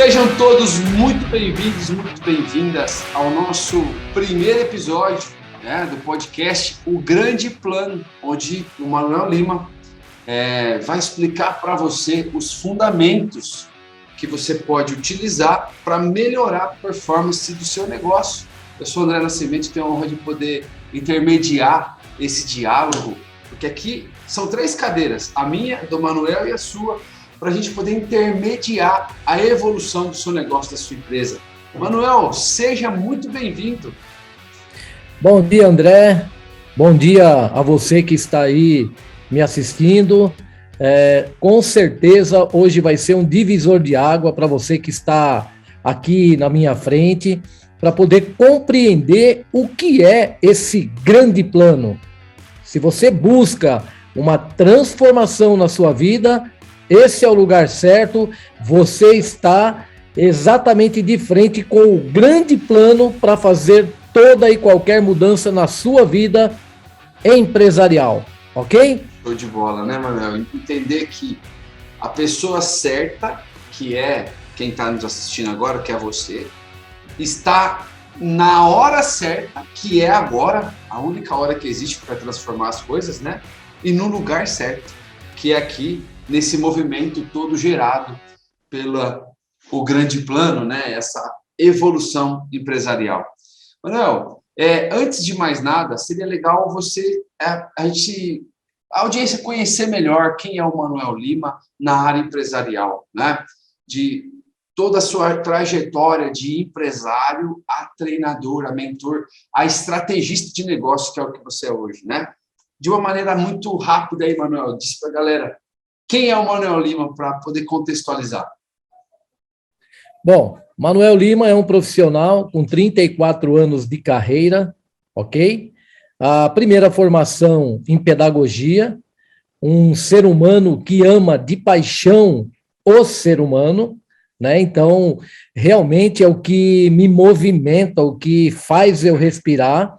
Sejam todos muito bem-vindos, muito bem-vindas ao nosso primeiro episódio, do podcast O Grande Plano, onde o Manuel Lima vai explicar para você os fundamentos que você pode utilizar para melhorar a performance do seu negócio. Eu sou o André Nascimento e tenho a honra de poder intermediar esse diálogo, porque aqui são 3 cadeiras, a minha, do Manuel e a sua, para a gente poder intermediar a evolução do seu negócio, da sua empresa. Manuel, seja muito bem-vindo. Bom dia, André. Bom dia a você que está aí me assistindo. Com certeza, hoje vai ser um divisor de água para você que está aqui na minha frente, para poder compreender o que é esse grande plano. Se você busca uma transformação na sua vida, esse é o lugar certo. Você está exatamente de frente com o grande plano para fazer toda e qualquer mudança na sua vida empresarial, ok? Show de bola, né, Manuel? Entender que a pessoa certa, que é quem está nos assistindo agora, que é você, está na hora certa, que é agora, a única hora que existe para transformar as coisas, né? E no lugar certo, que é aqui, nesse movimento todo gerado pelo grande plano, né? Essa evolução empresarial. Manuel, antes de mais nada, seria legal a audiência conhecer melhor quem é o Manuel Lima na área empresarial, né? De toda a sua trajetória de empresário a treinador, a mentor, a estrategista de negócio, que é o que você é hoje, né? De uma maneira muito rápida aí, Manuel, diz para a galera quem é o Manuel Lima para poder contextualizar. Bom, Manuel Lima é um profissional com 34 anos de carreira, ok? A primeira formação em pedagogia, um ser humano que ama de paixão o ser humano, né? Então, realmente é o que me movimenta, o que faz eu respirar,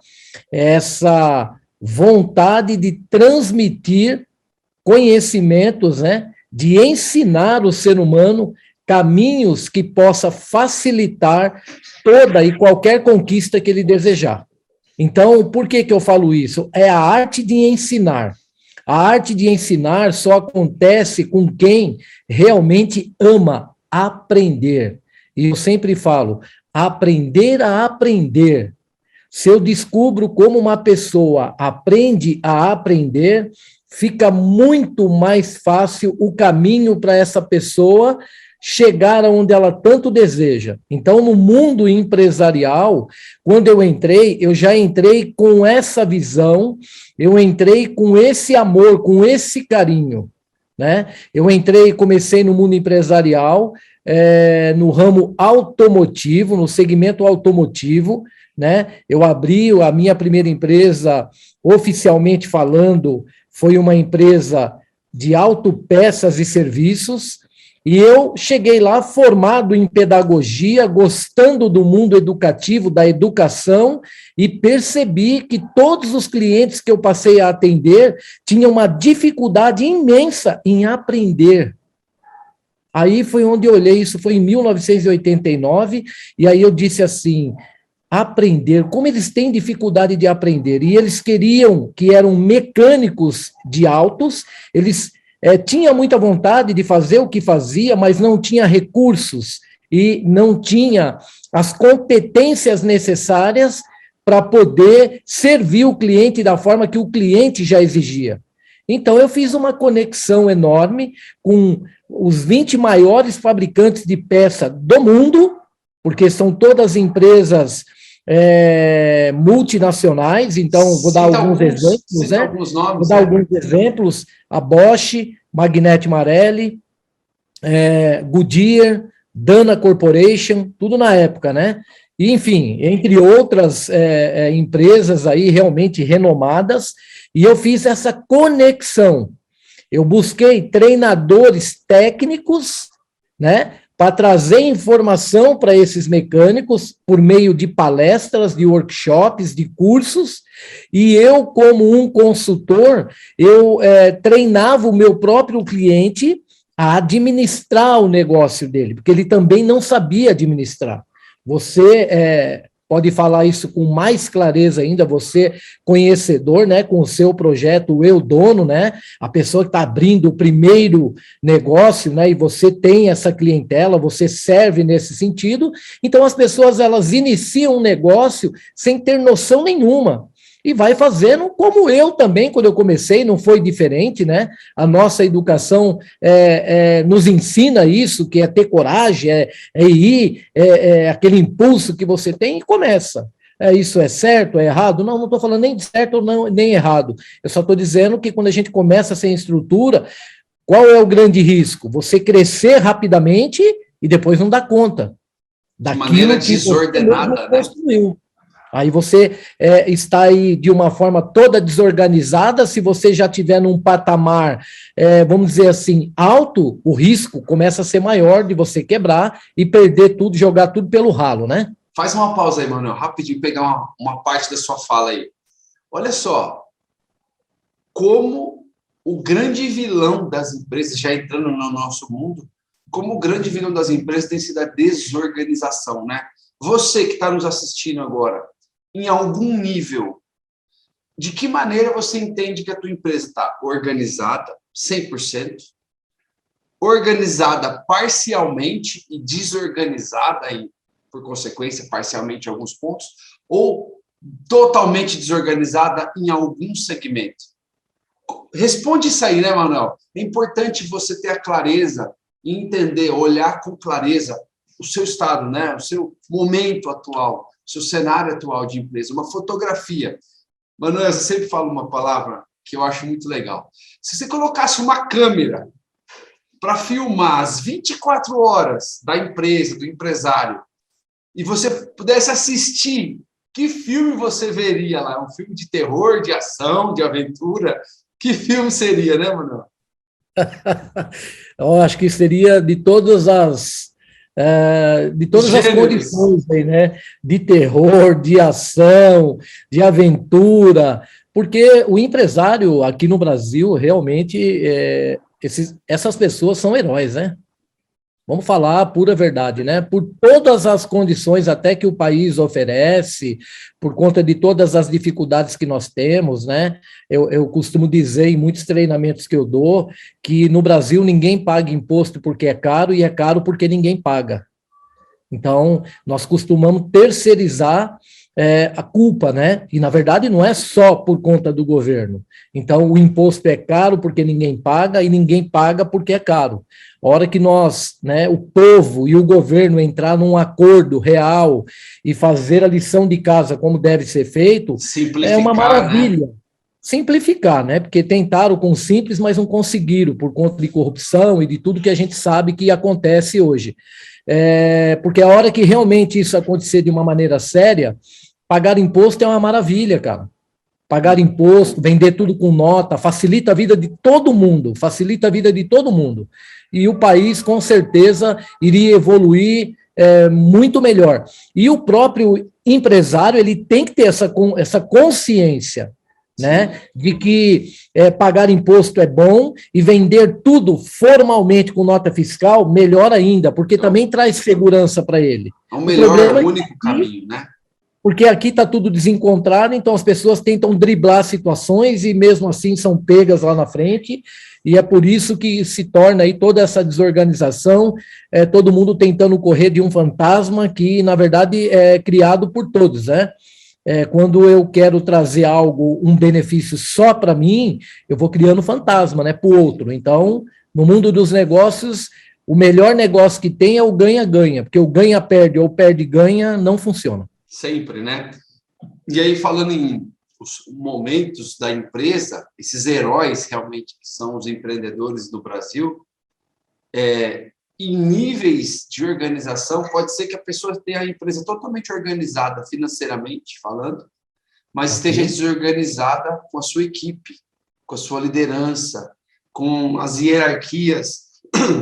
essa vontade de transmitir conhecimentos, né? De ensinar o ser humano caminhos que possa facilitar toda e qualquer conquista que ele desejar. Então, por que eu falo isso? É a arte de ensinar. A arte de ensinar só acontece com quem realmente ama aprender. E eu sempre falo, aprender a aprender. Se eu descubro como uma pessoa aprende a aprender, fica muito mais fácil o caminho para essa pessoa chegar aonde ela tanto deseja. Então, no mundo empresarial, quando eu já entrei com essa visão, eu entrei com esse amor, com esse carinho, né? Comecei no mundo empresarial, no ramo automotivo, no segmento automotivo, né? Eu abri a minha primeira empresa, oficialmente falando, foi uma empresa de autopeças e serviços, e eu cheguei lá formado em pedagogia, gostando do mundo educativo, da educação, e percebi que todos os clientes que eu passei a atender tinham uma dificuldade imensa em aprender. Aí foi onde eu olhei, isso foi em 1989, e aí eu disse assim, aprender, como eles têm dificuldade de aprender, e eles queriam, que eram mecânicos de autos, eles tinham muita vontade de fazer o que fazia, mas não tinha recursos, e não tinha as competências necessárias para poder servir o cliente da forma que o cliente já exigia. Então, eu fiz uma conexão enorme com os 20 maiores fabricantes de peça do mundo, porque são todas empresas multinacionais, então vou dar alguns exemplos, né? Alguns nomes, vou dar alguns exemplos, a Bosch, Magneti Marelli, Goodyear, Dana Corporation, tudo na época, né? E, enfim, entre outras empresas aí realmente renomadas, e eu fiz essa conexão. Eu busquei treinadores técnicos, né, para trazer informação para esses mecânicos por meio de palestras, de workshops, de cursos, e eu, como um consultor, eu treinava o meu próprio cliente a administrar o negócio dele, porque ele também não sabia administrar. Você pode falar isso com mais clareza ainda, você conhecedor, né, com o seu projeto, o Eu Dono, né, a pessoa que está abrindo o primeiro negócio, né, e você tem essa clientela, você serve nesse sentido, então as pessoas, elas iniciam um negócio sem ter noção nenhuma, e vai fazendo como eu também, quando eu comecei, não foi diferente, né? A nossa educação nos ensina isso, que é ter coragem, ir, aquele impulso que você tem e começa. Isso é certo, é errado? Não estou falando nem de certo ou não, nem errado. Eu só estou dizendo que quando a gente começa sem estrutura, qual é o grande risco? Você crescer rapidamente e depois não dar conta daquilo de maneira desordenada, que você construiu. Aí você está aí de uma forma toda desorganizada. Se você já estiver num patamar, vamos dizer assim, alto, o risco começa a ser maior de você quebrar e perder tudo, jogar tudo pelo ralo, né? Faz uma pausa aí, Manuel, rapidinho, pegar uma parte da sua fala aí. Olha só, como o grande vilão das empresas, já entrando no nosso mundo, como o grande vilão das empresas tem sido a desorganização, né? Você que está nos assistindo agora, em algum nível, de que maneira você entende que a tua empresa está organizada, 100%, organizada parcialmente e desorganizada, e, por consequência, parcialmente em alguns pontos, ou totalmente desorganizada em algum segmento? Responde isso aí, né, Manuel? É importante você ter a clareza e entender, olhar com clareza o seu estado, né? O seu momento atual, o seu cenário atual de empresa, uma fotografia. Manuel, eu sempre falo uma palavra que eu acho muito legal. Se você colocasse uma câmera para filmar as 24 horas da empresa, do empresário, e você pudesse assistir, que filme você veria lá? Um filme de terror, de ação, de aventura? Que filme seria, né, Manuel? Eu acho que seria de todas as condições aí, né? De terror, de ação, de aventura, porque o empresário aqui no Brasil realmente essas pessoas são heróis, né? Vamos falar a pura verdade, né? Por todas as condições até que o país oferece, por conta de todas as dificuldades que nós temos, né? Eu costumo dizer em muitos treinamentos que eu dou que no Brasil ninguém paga imposto porque é caro e é caro porque ninguém paga. Então, nós costumamos terceirizar a culpa, né? E, na verdade, não é só por conta do governo. Então, o imposto é caro porque ninguém paga e ninguém paga porque é caro. A hora que nós, né, o povo e o governo entrar num acordo real e fazer a lição de casa como deve ser feito, é uma maravilha. Né? Simplificar, né? Porque tentaram com simples, mas não conseguiram por conta de corrupção e de tudo que a gente sabe que acontece hoje. Porque a hora que realmente isso acontecer de uma maneira séria, pagar imposto é uma maravilha, cara. Pagar imposto, vender tudo com nota, facilita a vida de todo mundo, facilita a vida de todo mundo. E o país, com certeza, iria evoluir muito melhor. E o próprio empresário, ele tem que ter essa consciência, né, de que pagar imposto é bom e vender tudo formalmente com nota fiscal, melhor ainda, porque também traz segurança para ele. É o melhor, o único caminho, né? Porque aqui está tudo desencontrado, então as pessoas tentam driblar situações e mesmo assim são pegas lá na frente, e é por isso que se torna aí toda essa desorganização, todo mundo tentando correr de um fantasma que, na verdade, é criado por todos, né? Quando eu quero trazer algo, um benefício só para mim, eu vou criando fantasma, né, para o outro. Então, no mundo dos negócios, o melhor negócio que tem é o ganha-ganha, porque o ganha-perde ou perde-ganha não funciona. Sempre, né? E aí, falando em os momentos da empresa, esses heróis realmente que são os empreendedores do Brasil, em níveis de organização, pode ser que a pessoa tenha a empresa totalmente organizada financeiramente falando, mas esteja desorganizada com a sua equipe, com a sua liderança, com as hierarquias,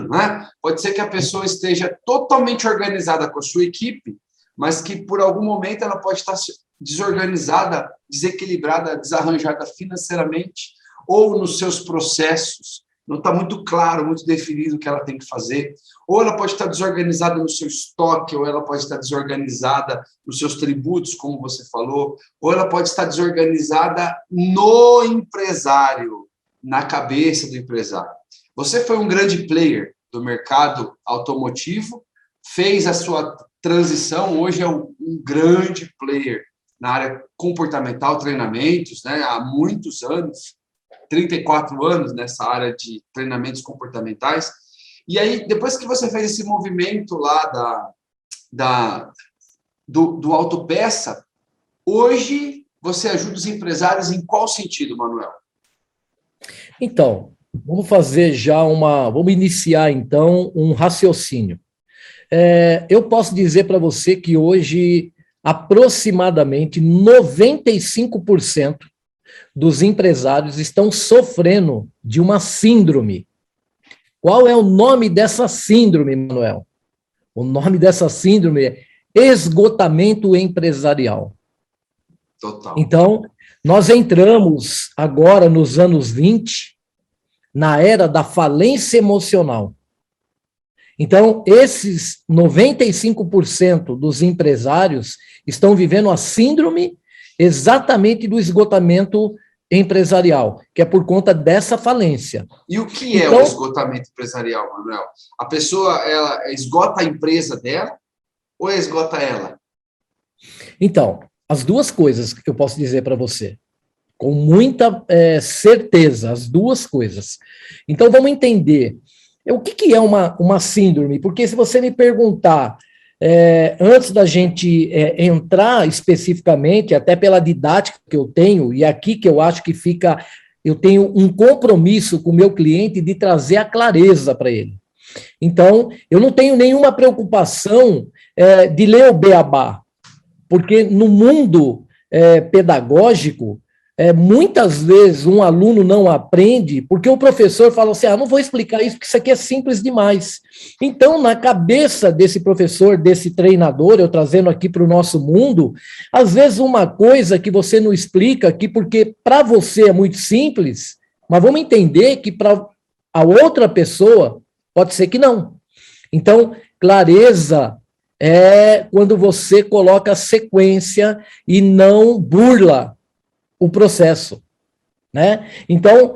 né? Pode ser que a pessoa esteja totalmente organizada com a sua equipe, mas que por algum momento ela pode estar desorganizada, desequilibrada, desarranjada financeiramente, ou nos seus processos, não está muito claro, muito definido o que ela tem que fazer, ou ela pode estar desorganizada no seu estoque, ou ela pode estar desorganizada nos seus tributos, como você falou, ou ela pode estar desorganizada no empresário, na cabeça do empresário. Você foi um grande player do mercado automotivo, fez a sua transição, hoje é um grande player na área comportamental, treinamentos, né, há muitos anos, 34 anos nessa área de treinamentos comportamentais. E aí, depois que você fez esse movimento lá do autopeça, hoje você ajuda os empresários em qual sentido, Manuel? Então, vamos iniciar então um raciocínio. Eu posso dizer para você que hoje aproximadamente 95% dos empresários estão sofrendo de uma síndrome. Qual é o nome dessa síndrome, Manuel? O nome dessa síndrome é esgotamento empresarial. Total. Então, nós entramos agora nos anos 20, na era da falência emocional. Então, esses 95% dos empresários estão vivendo a síndrome exatamente do esgotamento empresarial, que é por conta dessa falência. E o que é o esgotamento empresarial, Manuel? A pessoa, ela esgota a empresa dela ou esgota ela? Então, as duas coisas que eu posso dizer para você, com muita certeza, as duas coisas. Então, vamos entender o que é uma síndrome, porque se você me perguntar, antes da gente entrar especificamente, até pela didática que eu tenho, e aqui que eu acho que eu tenho um compromisso com o meu cliente de trazer a clareza para ele. Então, eu não tenho nenhuma preocupação de ler o beabá, porque no mundo pedagógico, muitas vezes um aluno não aprende porque o professor fala assim, não vou explicar isso porque isso aqui é simples demais. Então, na cabeça desse professor, desse treinador, eu trazendo aqui para o nosso mundo, às vezes uma coisa que você não explica aqui porque para você é muito simples, mas vamos entender que para a outra pessoa pode ser que não. Então, clareza é quando você coloca sequência e não burla o processo, né? Então,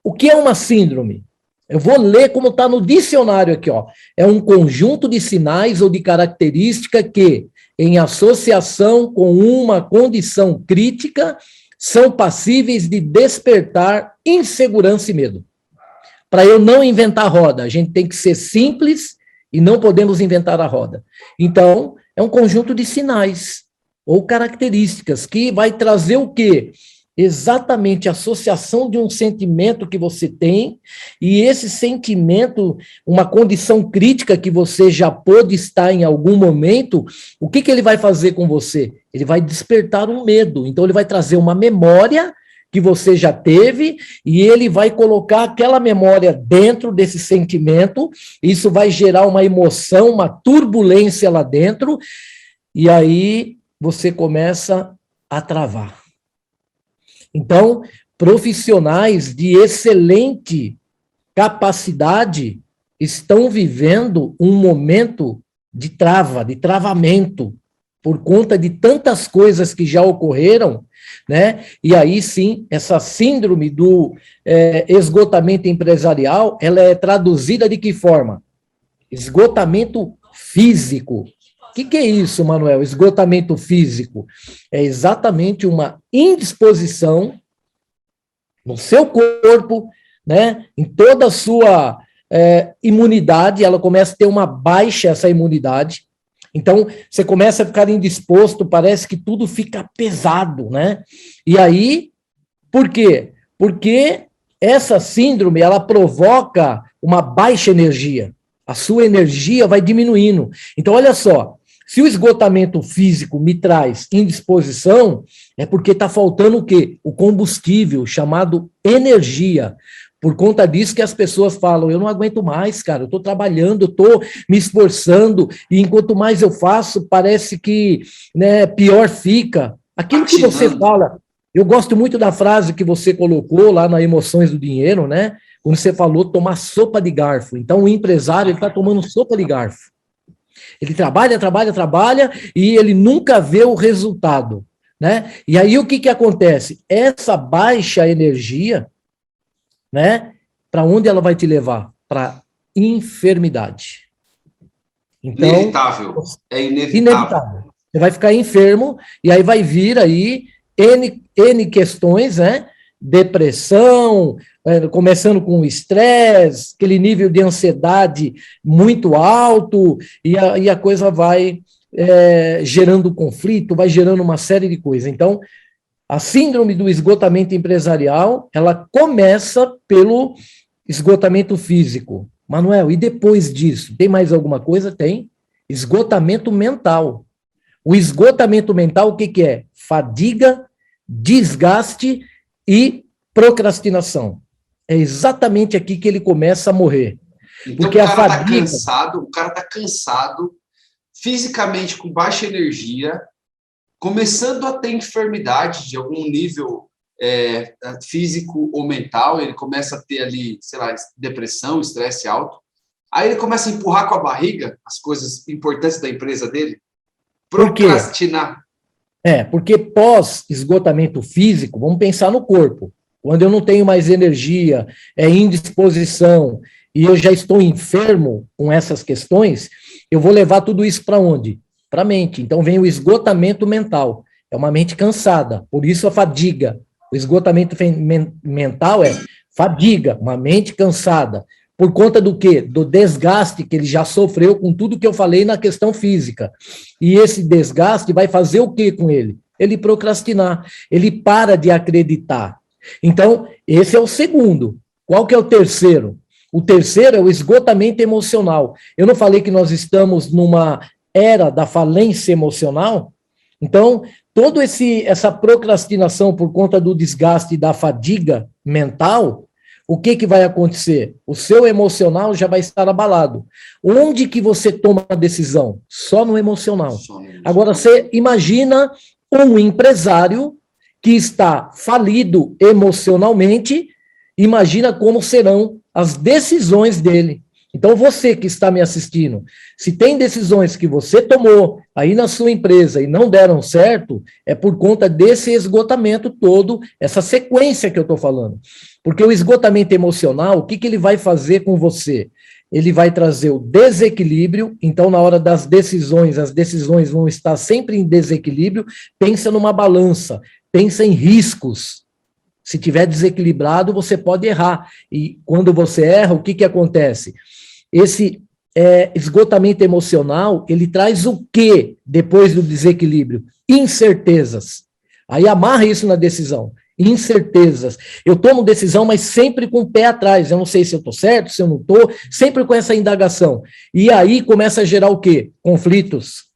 o que é uma síndrome? Eu vou ler como está no dicionário aqui, ó. É um conjunto de sinais ou de características que, em associação com uma condição crítica, são passíveis de despertar insegurança e medo. Para eu não inventar roda, a gente tem que ser simples e não podemos inventar a roda. Então, é um conjunto de sinais ou características que vai trazer o quê? Exatamente a associação de um sentimento que você tem, e esse sentimento, uma condição crítica que você já pôde estar em algum momento, o que ele vai fazer com você? Ele vai despertar um medo, então ele vai trazer uma memória que você já teve, e ele vai colocar aquela memória dentro desse sentimento, isso vai gerar uma emoção, uma turbulência lá dentro, e aí você começa a travar. Então, profissionais de excelente capacidade estão vivendo um momento de trava, de travamento, por conta de tantas coisas que já ocorreram, né? E aí sim, essa síndrome do esgotamento empresarial, ela é traduzida de que forma? Esgotamento físico. O que é isso, Manuel? Esgotamento físico é exatamente uma indisposição no seu corpo, né? Em toda a sua imunidade, ela começa a ter uma baixa essa imunidade. Então, você começa a ficar indisposto, parece que tudo fica pesado, né? E aí, por quê? Porque essa síndrome, ela provoca uma baixa energia. A sua energia vai diminuindo. Então, olha só, se o esgotamento físico me traz indisposição, é porque está faltando o quê? O combustível, chamado energia. Por conta disso que as pessoas falam, eu não aguento mais, cara, eu estou trabalhando, eu estou me esforçando, e enquanto mais eu faço, parece que, né, pior fica. Aquilo que você fala, Eu gosto muito da frase que você colocou lá na Emoções do Dinheiro, né? Quando você falou tomar sopa de garfo. Então, o empresário está tomando sopa de garfo. Ele trabalha, trabalha, trabalha e ele nunca vê o resultado, né? E aí o que acontece? Essa baixa energia, né? Para onde ela vai te levar? Para enfermidade. Então, inevitável. É inevitável. Inevitável. Você vai ficar enfermo e aí vai vir aí N questões, né? Depressão, começando com estresse, aquele nível de ansiedade muito alto, e a coisa vai gerando conflito, vai gerando uma série de coisas. Então, a síndrome do esgotamento empresarial, ela começa pelo esgotamento físico. Manuel, e depois disso, tem mais alguma coisa? Tem. Esgotamento mental. O esgotamento mental, o que é? Fadiga, desgaste e procrastinação. É exatamente aqui que ele começa a morrer. Então, porque o cara está cansado, fisicamente com baixa energia, começando a ter enfermidade de algum nível físico ou mental, ele começa a ter ali, sei lá, depressão, estresse alto. Aí ele começa a empurrar com a barriga as coisas importantes da empresa dele. Procrastinar. Porque pós-esgotamento físico, vamos pensar no corpo. Quando eu não tenho mais energia, indisposição, e eu já estou enfermo com essas questões, eu vou levar tudo isso para onde? Para a mente. Então vem o esgotamento mental. É uma mente cansada, por isso a fadiga. O esgotamento mental é fadiga, uma mente cansada. Por conta do quê? Do desgaste que ele já sofreu com tudo que eu falei na questão física. E esse desgaste vai fazer o quê com ele? Ele procrastinar, ele para de acreditar. Então, esse é o segundo. Qual que é o terceiro? O terceiro é o esgotamento emocional. Eu não falei que nós estamos numa era da falência emocional? Então, toda essa procrastinação por conta do desgaste e da fadiga mental, o que vai acontecer? O seu emocional já vai estar abalado. Onde que você toma a decisão? Só no emocional. Agora, você imagina um empresário que está falido emocionalmente, imagina como serão as decisões dele. Então, você que está me assistindo, se tem decisões que você tomou aí na sua empresa e não deram certo, é por conta desse esgotamento todo, essa sequência que eu estou falando. Porque o esgotamento emocional, o que ele vai fazer com você? Ele vai trazer o desequilíbrio, então na hora das decisões, as decisões vão estar sempre em desequilíbrio, pensa numa balança, pensa em riscos. Se tiver desequilibrado, você pode errar. E quando você erra, o que acontece? Esse esgotamento emocional, ele traz o quê depois do desequilíbrio? Incertezas. Aí amarra isso na decisão. Incertezas. Eu tomo decisão, mas sempre com o pé atrás. Eu não sei se eu estou certo, se eu não estou, sempre com essa indagação. E aí começa a gerar o quê? Conflitos.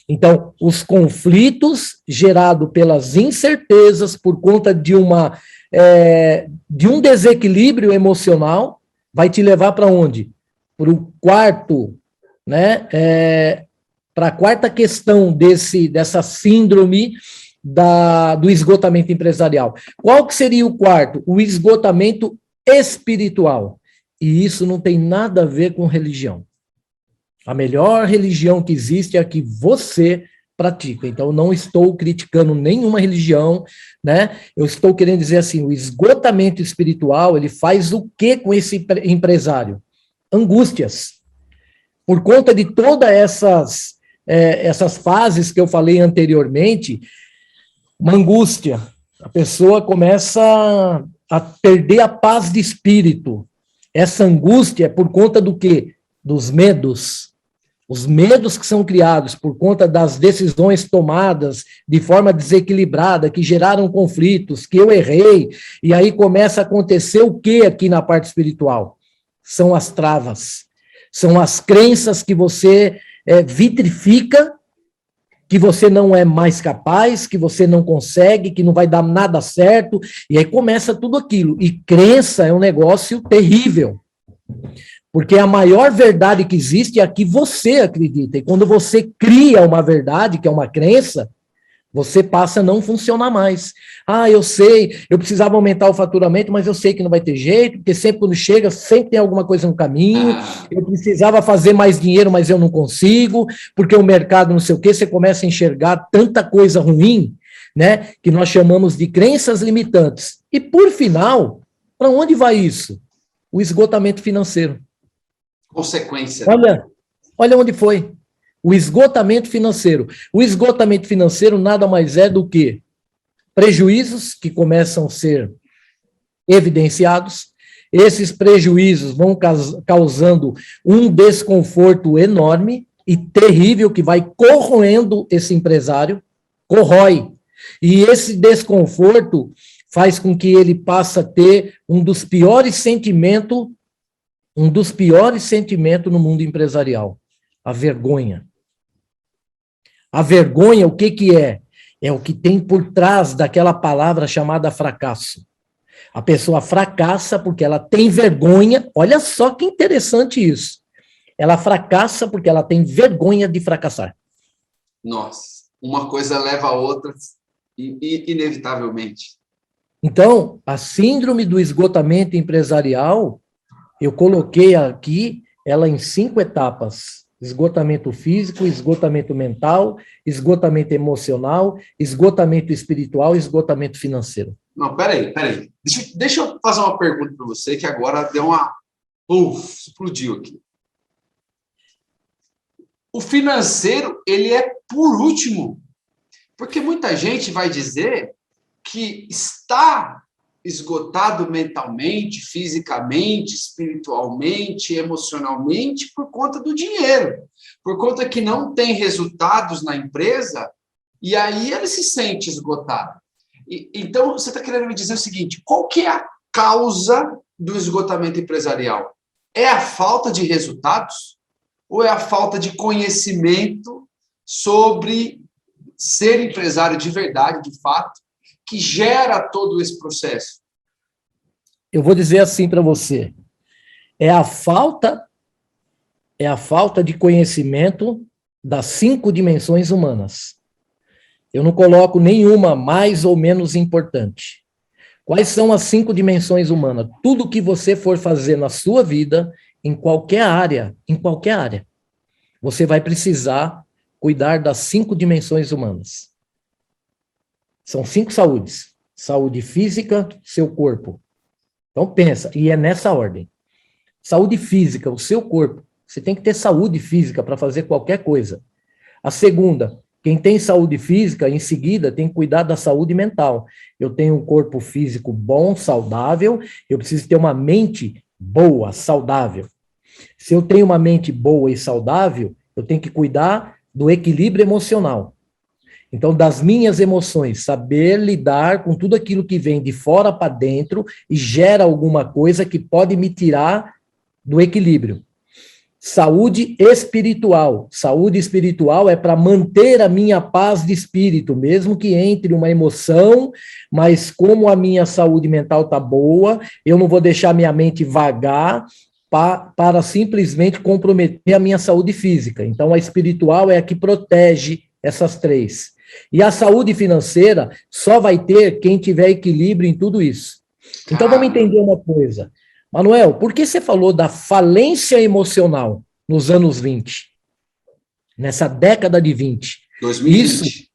Então, os conflitos gerados pelas incertezas por conta de um desequilíbrio emocional vai te levar para onde? Para o quarto, né? Para a quarta questão dessa síndrome do esgotamento empresarial. Qual que seria o quarto? O esgotamento espiritual. E isso não tem nada a ver com religião. A melhor religião que existe é a que você pratica. Então, não estou criticando nenhuma religião, né? Eu estou querendo dizer assim, o esgotamento espiritual, ele faz o que com esse empresário? Angústias. Por conta de todas essas fases que eu falei anteriormente, uma angústia. A pessoa começa a perder a paz de espírito. Essa angústia é por conta do quê? Dos medos. Os medos que são criados por conta das decisões tomadas de forma desequilibrada, que geraram conflitos, que eu errei, e aí começa a acontecer o que aqui na parte espiritual? São as travas, são as crenças que você vitrifica, que você não é mais capaz, que você não consegue, que não vai dar nada certo, e aí começa tudo aquilo. E crença é um negócio terrível. Porque a maior verdade que existe é a que você acredita. E quando você cria uma verdade, que é uma crença, Você passa a não funcionar mais. Ah, eu sei, eu precisava aumentar o faturamento, mas eu sei que não vai ter jeito, porque sempre quando chega, sempre tem alguma coisa no caminho. Eu precisava fazer mais dinheiro, mas eu não consigo, porque o mercado não sei o quê. Você começa a enxergar tanta coisa ruim, né, que nós chamamos de crenças limitantes. E, por final, para onde vai isso? O esgotamento financeiro. Consequência. Olha onde foi. O esgotamento financeiro. O esgotamento financeiro nada mais é do que prejuízos que começam a ser evidenciados. Esses prejuízos vão causando um desconforto enorme e terrível que vai corroendo esse empresário, corrói. E esse desconforto faz com que ele passe a ter um dos piores sentimentos no mundo empresarial, a vergonha. A vergonha, o que que é? É o que tem por trás daquela palavra chamada fracasso. A pessoa fracassa porque ela tem vergonha. Olha só que interessante isso. Ela fracassa porque ela tem vergonha de fracassar. Nossa, uma coisa leva a outra inevitavelmente. Então, a síndrome do esgotamento empresarial, eu coloquei aqui ela em 5 etapas. Esgotamento físico, esgotamento mental, esgotamento emocional, esgotamento espiritual e esgotamento financeiro. Não, peraí. Deixa eu fazer uma pergunta para você que agora deu uma... explodiu aqui. O financeiro, ele é por último. Porque muita gente vai dizer que está esgotado mentalmente, fisicamente, espiritualmente, emocionalmente, por conta do dinheiro, por conta que não tem resultados na empresa, e aí ele se sente esgotado. Então, você está querendo me dizer o seguinte, qual que é a causa do esgotamento empresarial? É a falta de resultados? Ou é a falta de conhecimento sobre ser empresário de verdade, de fato, que gera todo esse processo? Eu vou dizer assim para você, é a falta de conhecimento das 5 dimensões humanas. Eu não coloco nenhuma mais ou menos importante. Quais são as 5 dimensões humanas? Tudo que você for fazer na sua vida, em qualquer área, você vai precisar cuidar das 5 dimensões humanas. São 5 saúdes. Saúde física, seu corpo. Então pensa, e é nessa ordem. Saúde física, o seu corpo. Você tem que ter saúde física para fazer qualquer coisa. A segunda, quem tem saúde física, em seguida, tem que cuidar da saúde mental. Eu tenho um corpo físico bom, saudável, eu preciso ter uma mente boa, saudável. Se eu tenho uma mente boa e saudável, eu tenho que cuidar do equilíbrio emocional. Então, das minhas emoções, saber lidar com tudo aquilo que vem de fora para dentro e gera alguma coisa que pode me tirar do equilíbrio. Saúde espiritual. Saúde espiritual é para manter a minha paz de espírito, mesmo que entre uma emoção, mas como a minha saúde mental está boa, eu não vou deixar minha mente vagar para simplesmente comprometer a minha saúde física. Então, a espiritual é a que protege essas 3. E a saúde financeira só vai ter quem tiver equilíbrio em tudo isso. Então, vamos entender uma coisa. Manuel, por que você falou da falência emocional nos anos 20? Nessa década de 20? 2020.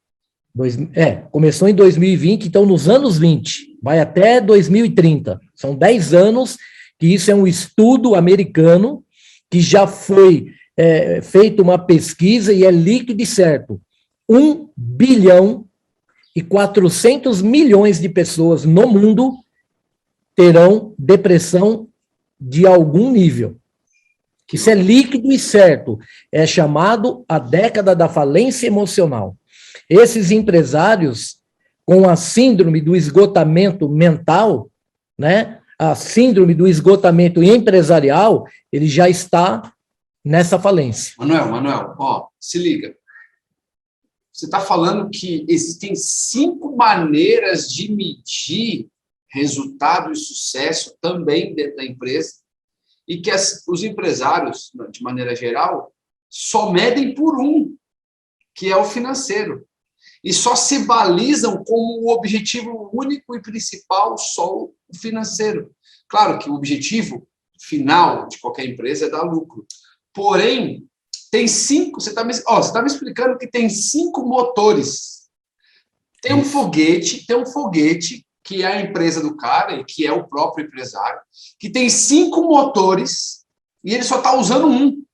Começou em 2020, então nos anos 20, vai até 2030. São 10 anos que isso é um estudo americano que já foi feita uma pesquisa e é líquido e certo. 1 bilhão e 400 milhões de pessoas no mundo terão depressão de algum nível. Isso é líquido e certo. É chamado a década da falência emocional. Esses empresários com a síndrome do esgotamento mental, né? A síndrome do esgotamento empresarial, ele já está nessa falência. Manuel, ó, se liga. Você está falando que existem 5 maneiras de medir resultado e sucesso também dentro da empresa e que os empresários, de maneira geral, só medem por um, que é o financeiro. e só se balizam como o objetivo único e principal só o financeiro. Claro que o objetivo final de qualquer empresa é dar lucro. Porém, tem 5, você está me explicando que tem 5 motores. Tem um foguete, que é a empresa do cara, e que é o próprio empresário, que tem 5 motores, e ele só está usando um.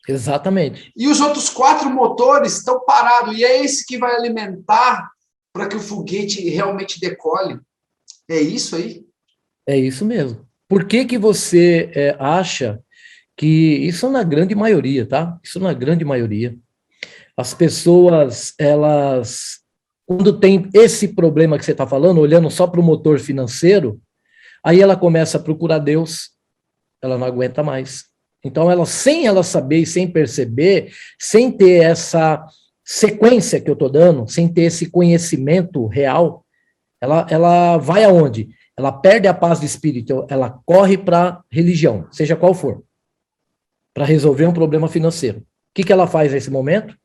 Exatamente. E os outros 4 motores estão parados, e é esse que vai alimentar para que o foguete realmente decole. É isso aí? É isso mesmo. Por que que você acha que isso na grande maioria, tá? Isso na grande maioria. As pessoas, elas, quando tem esse problema que você está falando, olhando só para o motor financeiro, aí ela começa a procurar Deus, ela não aguenta mais. Então, ela, sem ela saber e sem perceber, sem ter essa sequência que eu estou dando, sem ter esse conhecimento real, ela vai aonde? Ela perde a paz de espírito, ela corre para a religião, seja qual for, para resolver um problema financeiro. O que ela faz nesse momento?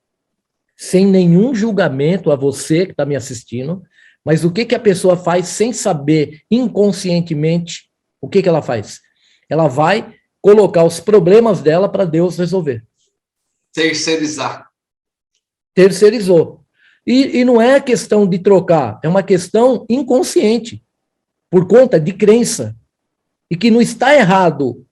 Sem nenhum julgamento a você que está me assistindo, mas o que a pessoa faz sem saber, inconscientemente, o que ela faz? Ela vai colocar os problemas dela para Deus resolver. Terceirizar. Terceirizou. E não é questão de trocar, é uma questão inconsciente, por conta de crença. E que não está errado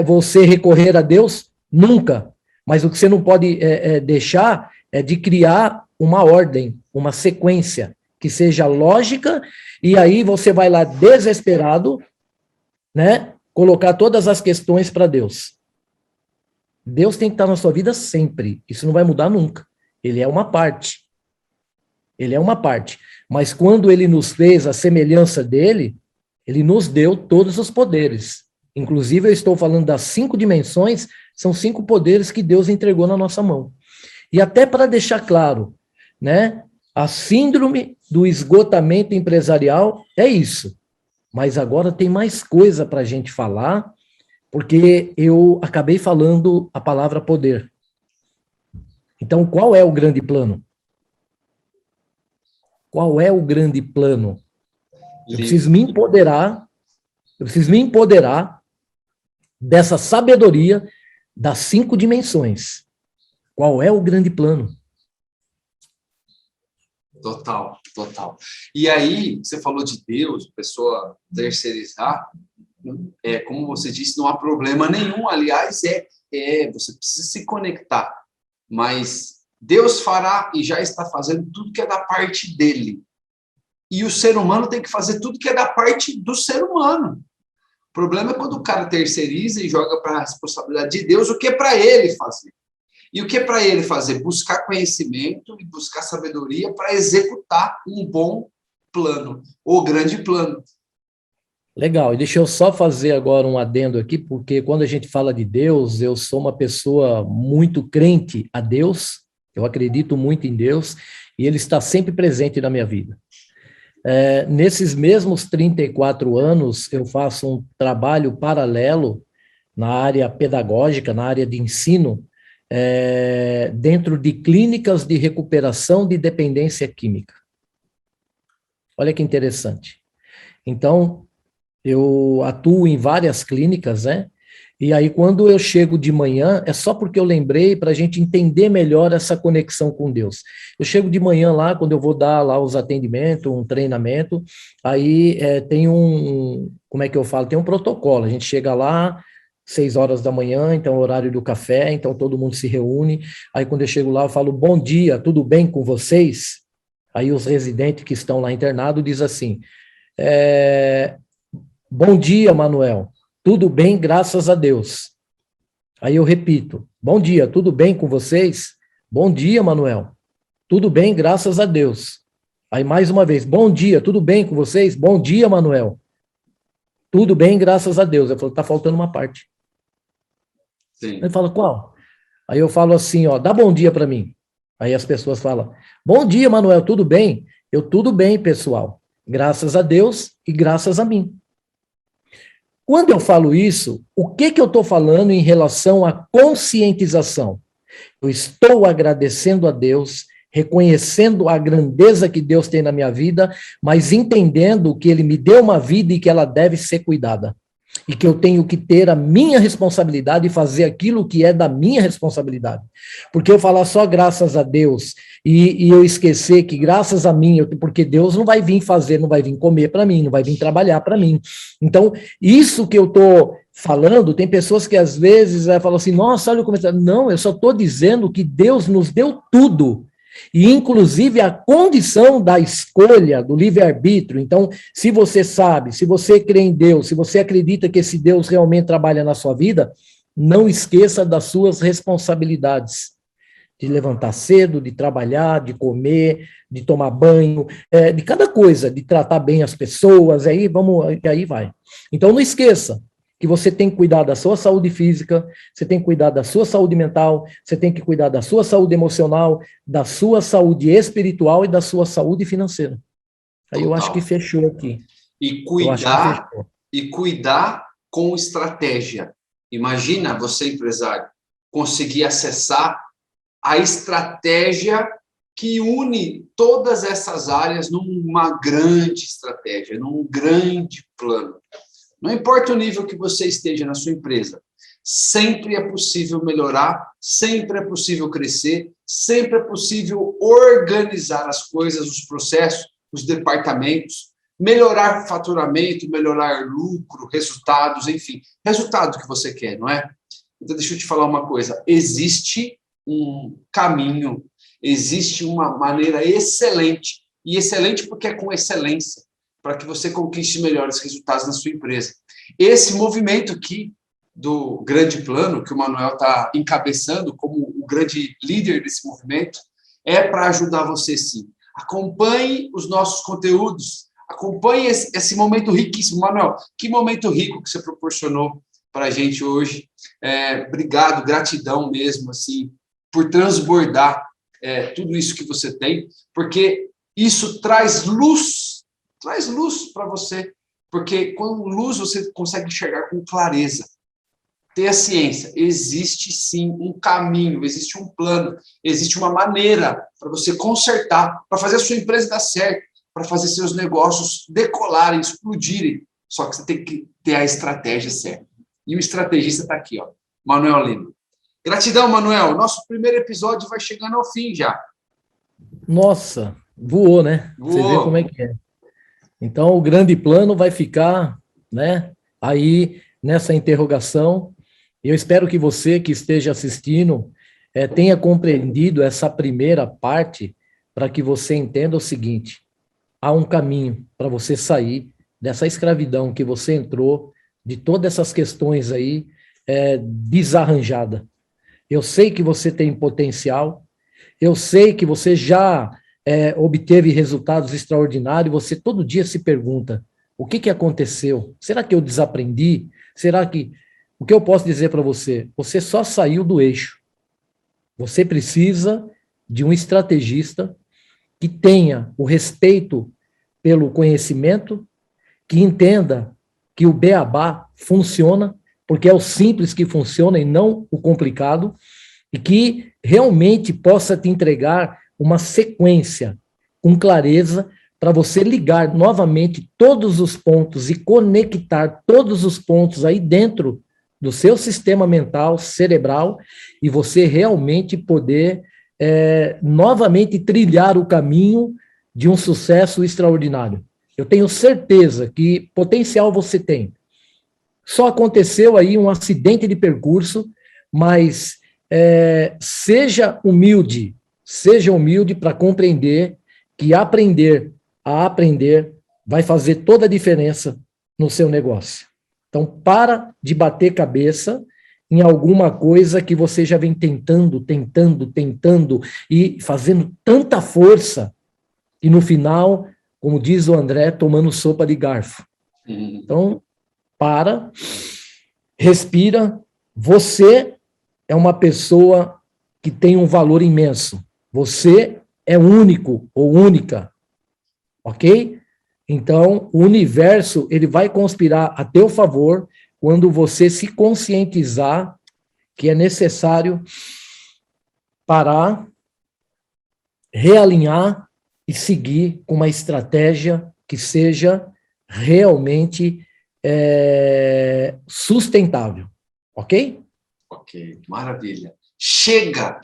você recorrer a Deus, nunca. Mas o que você não pode deixar é de criar uma ordem, uma sequência, que seja lógica, e aí você vai lá desesperado, né, colocar todas as questões para Deus. Deus tem que estar na sua vida sempre, isso não vai mudar nunca. Ele é uma parte. Ele é uma parte. Mas quando ele nos fez a semelhança dele, ele nos deu todos os poderes. Inclusive, eu estou falando das 5 dimensões, são 5 poderes que Deus entregou na nossa mão. E até para deixar claro, né, a síndrome do esgotamento empresarial é isso. Mas agora tem mais coisa para a gente falar, porque eu acabei falando a palavra poder. Então, qual é o grande plano? Qual é o grande plano? Eu preciso me empoderar dessa sabedoria das 5 dimensões. Qual é o grande plano? Total, total. E aí, você falou de Deus, pessoa terceirizar, como você disse, não há problema nenhum. Aliás, você precisa se conectar. Mas Deus fará e já está fazendo tudo que é da parte dele. E o ser humano tem que fazer tudo que é da parte do ser humano. O problema é quando o cara terceiriza e joga para a responsabilidade de Deus o que é para ele fazer. E o que é para ele fazer? Buscar conhecimento e buscar sabedoria para executar um bom plano, ou grande plano. Legal, e deixa eu só fazer agora um adendo aqui, porque quando a gente fala de Deus, eu sou uma pessoa muito crente a Deus, eu acredito muito em Deus, e Ele está sempre presente na minha vida. Nesses mesmos 34 anos, eu faço um trabalho paralelo na área pedagógica, na área de ensino, dentro de clínicas de recuperação de dependência química. Olha que interessante. Então, eu atuo em várias clínicas, né? E aí, quando eu chego de manhã, é só porque eu lembrei para a gente entender melhor essa conexão com Deus. Eu chego de manhã lá, quando eu vou dar lá os atendimentos, um treinamento, aí tem como é que eu falo? Tem um protocolo. A gente chega lá, 6 horas da manhã, então é o horário do café, então todo mundo se reúne. Aí, quando eu chego lá, eu falo, bom dia, tudo bem com vocês? Aí os residentes que estão lá internados dizem assim, bom dia, Manuel. Tudo bem, graças a Deus. Aí eu repito, bom dia, tudo bem com vocês? Bom dia, Manuel. Tudo bem, graças a Deus. Aí mais uma vez, bom dia, tudo bem com vocês? Bom dia, Manuel. Tudo bem, graças a Deus. Eu falo, tá faltando uma parte. Sim. Ele fala, qual? Aí eu falo assim, ó, dá bom dia para mim. Aí as pessoas falam, bom dia, Manuel, tudo bem? Eu, tudo bem, pessoal. Graças a Deus e graças a mim. Quando eu falo isso, o que eu estou falando em relação à conscientização? Eu estou agradecendo a Deus, reconhecendo a grandeza que Deus tem na minha vida, mas entendendo que Ele me deu uma vida e que ela deve ser cuidada. E que eu tenho que ter a minha responsabilidade e fazer aquilo que é da minha responsabilidade. Porque eu falar só graças a Deus e eu esquecer que graças a mim, porque Deus não vai vir fazer, não vai vir comer para mim, não vai vir trabalhar para mim. Então, isso que eu estou falando, tem pessoas que às vezes falam assim, nossa, olha como... Não, eu só estou dizendo que Deus nos deu tudo. E, inclusive, a condição da escolha, do livre-arbítrio. Então, se você sabe, se você crê em Deus, se você acredita que esse Deus realmente trabalha na sua vida, não esqueça das suas responsabilidades. De levantar cedo, de trabalhar, de comer, de tomar banho, de cada coisa, de tratar bem as pessoas, aí vai. Então, não esqueça que você tem que cuidar da sua saúde física, você tem que cuidar da sua saúde mental, você tem que cuidar da sua saúde emocional, da sua saúde espiritual e da sua saúde financeira. Aí eu acho que fechou aqui. E cuidar com estratégia. Imagina você, empresário, conseguir acessar a estratégia que une todas essas áreas numa grande estratégia, num grande plano. Não importa o nível que você esteja na sua empresa, sempre é possível melhorar, sempre é possível crescer, sempre é possível organizar as coisas, os processos, os departamentos, melhorar faturamento, melhorar lucro, resultados, enfim, resultado que você quer, não é? Então, deixa eu te falar uma coisa, existe um caminho, existe uma maneira excelente, e excelente porque é com excelência, para que você conquiste melhores resultados na sua empresa. Esse movimento aqui do grande plano, que o Manuel está encabeçando como o grande líder desse movimento, é para ajudar você, sim. Acompanhe os nossos conteúdos, acompanhe esse momento riquíssimo. Manuel, que momento rico que você proporcionou para a gente hoje. Obrigado, gratidão mesmo, assim, por transbordar tudo isso que você tem, porque isso traz luz para você, porque com luz você consegue enxergar com clareza. Ter a ciência, existe sim um caminho, existe um plano, existe uma maneira para você consertar, para fazer a sua empresa dar certo, para fazer seus negócios decolarem, explodirem. Só que você tem que ter a estratégia certa. E o estrategista está aqui, ó, Manuel Lima. Gratidão, Manuel. Nosso primeiro episódio vai chegando ao fim já. Nossa, voou, né? Voou. Você vê como é que é. Então, o grande plano vai ficar, né, aí nessa interrogação. Eu espero que você que esteja assistindo tenha compreendido essa primeira parte para que você entenda o seguinte: há um caminho para você sair dessa escravidão que você entrou, de todas essas questões aí desarranjada. Eu sei que você tem potencial, eu sei que você já obteve resultados extraordinários, você todo dia se pergunta, o que aconteceu? Será que eu desaprendi? Será que... O que eu posso dizer para você? Você só saiu do eixo. Você precisa de um estrategista que tenha o respeito pelo conhecimento, que entenda que o beabá funciona, porque é o simples que funciona e não o complicado, e que realmente possa te entregar uma sequência com clareza para você ligar novamente todos os pontos e conectar todos os pontos aí dentro do seu sistema mental, cerebral, e você realmente poder novamente trilhar o caminho de um sucesso extraordinário. Eu tenho certeza que potencial você tem. Só aconteceu aí um acidente de percurso, mas seja humilde para compreender que aprender a aprender vai fazer toda a diferença no seu negócio. Então, para de bater cabeça em alguma coisa que você já vem tentando e fazendo tanta força e no final, como diz o André, tomando sopa de garfo. Então, respira. Você é uma pessoa que tem um valor imenso. Você é único ou única, ok? Então, o universo ele vai conspirar a teu favor quando você se conscientizar que é necessário parar, realinhar e seguir com uma estratégia que seja realmente sustentável, ok? Ok, maravilha. Chega,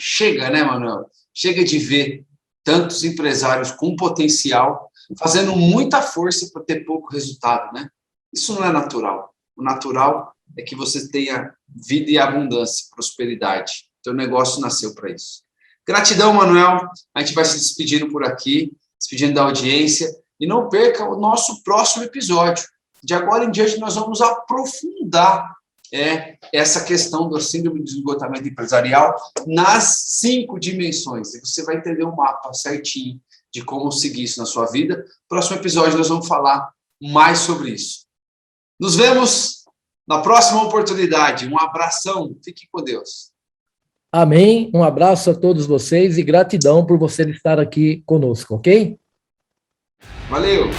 né, Manuel? Chega de ver tantos empresários com potencial fazendo muita força para ter pouco resultado, né? Isso não é natural. O natural é que você tenha vida e abundância, prosperidade. Teu negócio nasceu para isso. Gratidão, Manuel. A gente vai se despedindo por aqui, despedindo da audiência. E não perca o nosso próximo episódio. De agora em diante, nós vamos aprofundar essa questão do síndrome de esgotamento empresarial nas 5 dimensões. E você vai entender o mapa certinho de como seguir isso na sua vida. Próximo episódio, nós vamos falar mais sobre isso. Nos vemos na próxima oportunidade. Um abração. Fique com Deus. Amém. Um abraço a todos vocês e gratidão por você estar aqui conosco, ok? Valeu!